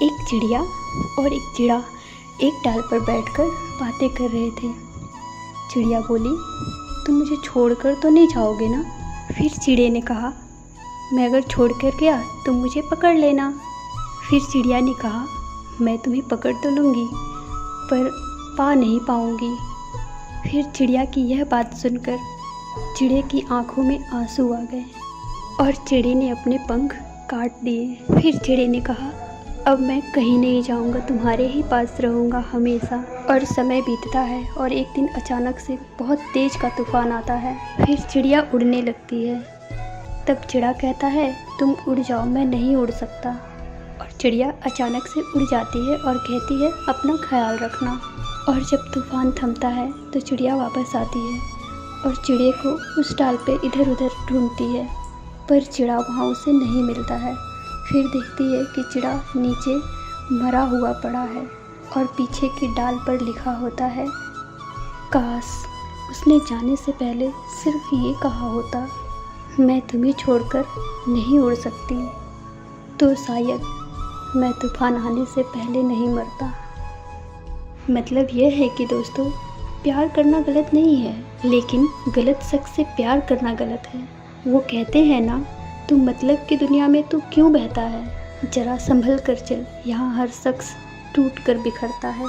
एक चिड़िया और एक चिड़ा एक डाल पर बैठकर बातें कर रहे थे। चिड़िया बोली, तुम मुझे छोड़कर तो नहीं जाओगे ना? फिर चिड़े ने कहा, मैं अगर छोड़कर गया तो मुझे पकड़ लेना। फिर चिड़िया ने कहा, मैं तुम्हें पकड़ तो लूँगी पर पा नहीं पाऊँगी। फिर चिड़िया की यह बात सुनकर चिड़े की आंखों में आंसू आ गए और चिड़े ने अपने पंख काट दिए। फिर चिड़े ने कहा, अब मैं कहीं नहीं जाऊंगा, तुम्हारे ही पास रहूंगा हमेशा। और समय बीतता है और एक दिन अचानक से बहुत तेज का तूफान आता है। फिर चिड़िया उड़ने लगती है। तब चिड़ा कहता है, तुम उड़ जाओ, मैं नहीं उड़ सकता। और चिड़िया अचानक से उड़ जाती है और कहती है, अपना ख्याल रखना। और जब तूफान थमता है तो चिड़िया वापस आती है और चिड़े को उस डाल पे इधर उधर ढूंढती है, पर चिड़ा वहाँ उसे नहीं मिलता है। फिर देखती है कि चिड़ा नीचे मरा हुआ पड़ा है और पीछे की डाल पर लिखा होता है, काश उसने जाने से पहले सिर्फ ये कहा होता, मैं तुम्हें छोड़कर नहीं उड़ सकती, तो शायद मैं तूफान आने से पहले नहीं मरता। मतलब यह है कि दोस्तों, प्यार करना गलत नहीं है, लेकिन गलत शख्स से प्यार करना गलत है। वो कहते हैं ना, तू मतलब की दुनिया में तू क्यों बहता है, जरा संभल कर चल, यहाँ हर शख्स टूट कर बिखरता है।